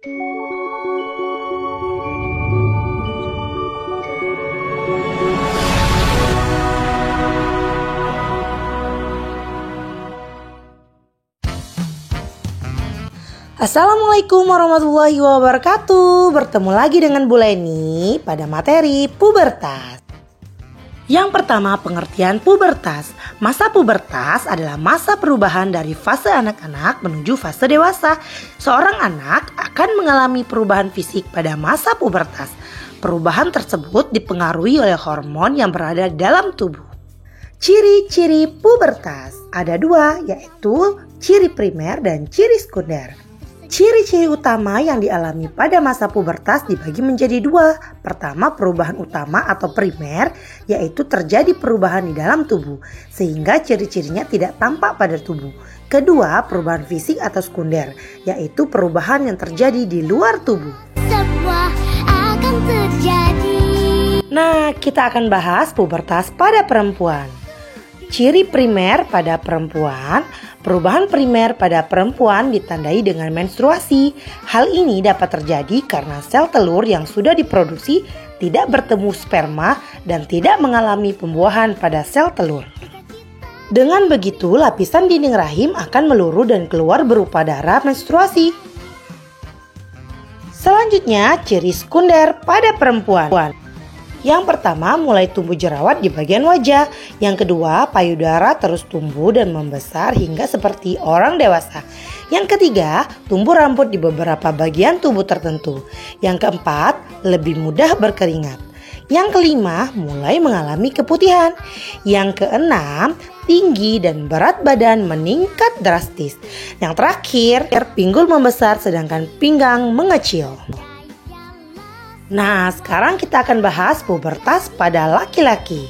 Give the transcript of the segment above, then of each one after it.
Assalamualaikum warahmatullahi wabarakatuh. Bertemu lagi dengan Bu Leni pada materi pubertas. Yang pertama, pengertian pubertas. Masa pubertas adalah masa perubahan dari fase anak-anak menuju fase dewasa. Seorang anak akan mengalami perubahan fisik pada masa pubertas. Perubahan tersebut dipengaruhi oleh hormon yang berada dalam tubuh. Ciri-ciri pubertas ada dua, yaitu ciri primer dan ciri sekunder. Ciri-ciri utama yang dialami pada masa pubertas dibagi menjadi dua. Pertama, perubahan utama atau primer, yaitu terjadi perubahan di dalam tubuh, sehingga ciri-cirinya tidak tampak pada tubuh. Kedua, perubahan fisik atau sekunder, yaitu perubahan yang terjadi di luar tubuh. Semua akan terjadi. Nah, kita akan bahas pubertas pada perempuan. Ciri primer pada perempuan. Perubahan primer pada perempuan ditandai dengan menstruasi. Hal ini dapat terjadi karena sel telur yang sudah diproduksi tidak bertemu sperma dan tidak mengalami pembuahan pada sel telur. Dengan begitu, lapisan dinding rahim akan meluruh dan keluar berupa darah menstruasi. Selanjutnya, ciri sekunder pada perempuan. Yang pertama, mulai tumbuh jerawat di bagian wajah. Yang kedua, payudara terus tumbuh dan membesar hingga seperti orang dewasa. Yang ketiga, tumbuh rambut di beberapa bagian tubuh tertentu. Yang keempat, lebih mudah berkeringat. Yang kelima, mulai mengalami keputihan. Yang keenam, tinggi dan berat badan meningkat drastis. Yang terakhir, pinggul membesar sedangkan pinggang mengecil. Nah, sekarang kita akan bahas pubertas pada laki-laki.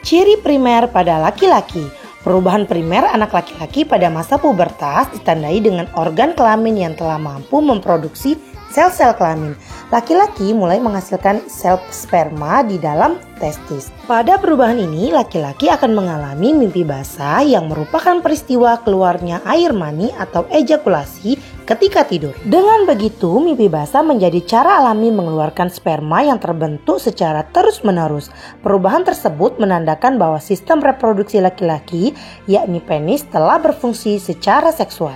Ciri primer pada laki-laki. Perubahan primer anak laki-laki pada masa pubertas ditandai dengan organ kelamin yang telah mampu memproduksi sel-sel kelamin. Laki-laki mulai menghasilkan sel sperma di dalam testis. Pada perubahan ini, laki-laki akan mengalami mimpi basah yang merupakan peristiwa keluarnya air mani atau ejakulasi ketika tidur. Dengan begitu, mimpi basah menjadi cara alami mengeluarkan sperma yang terbentuk secara terus-menerus. Perubahan tersebut menandakan bahwa sistem reproduksi laki-laki, yakni penis, telah berfungsi secara seksual.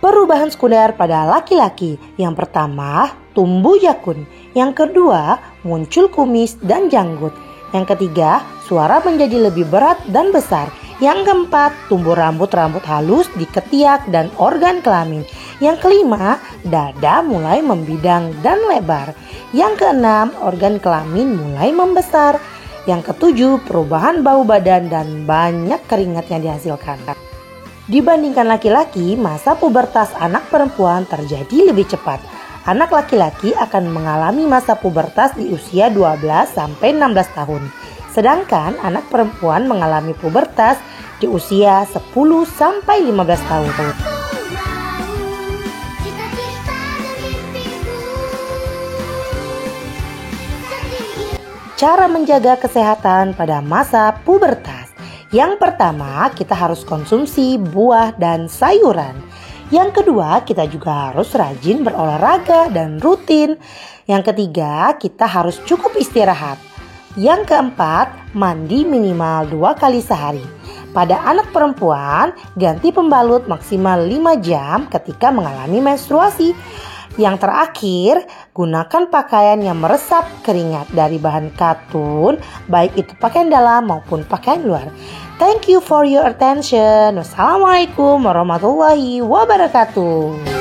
Perubahan sekunder pada laki-laki. Yang pertama, tumbuh jakun. Yang kedua, muncul kumis dan janggut. Yang ketiga, suara menjadi lebih berat dan besar. Yang keempat, tumbuh rambut-rambut halus di ketiak dan organ kelamin. Yang kelima, dada mulai membidang dan lebar. Yang keenam, organ kelamin mulai membesar. Yang ketujuh, perubahan bau badan dan banyak keringat yang dihasilkan. Dibandingkan laki-laki, masa pubertas anak perempuan terjadi lebih cepat. Anak laki-laki akan mengalami masa pubertas di usia 12-16 tahun. Sedangkan anak perempuan mengalami pubertas di usia 10-15 tahun. Cara menjaga kesehatan pada masa pubertas. Yang pertama, kita harus konsumsi buah dan sayuran. Yang kedua, kita juga harus rajin berolahraga dan rutin. Yang ketiga, kita harus cukup istirahat. Yang keempat, mandi minimal 2 kali sehari. Pada anak perempuan, ganti pembalut maksimal 5 jam ketika mengalami menstruasi. Yang terakhir, gunakan pakaian yang meresap keringat dari bahan katun, baik itu pakaian dalam maupun pakaian luar. Thank you for your attention. Wassalamualaikum warahmatullahi wabarakatuh.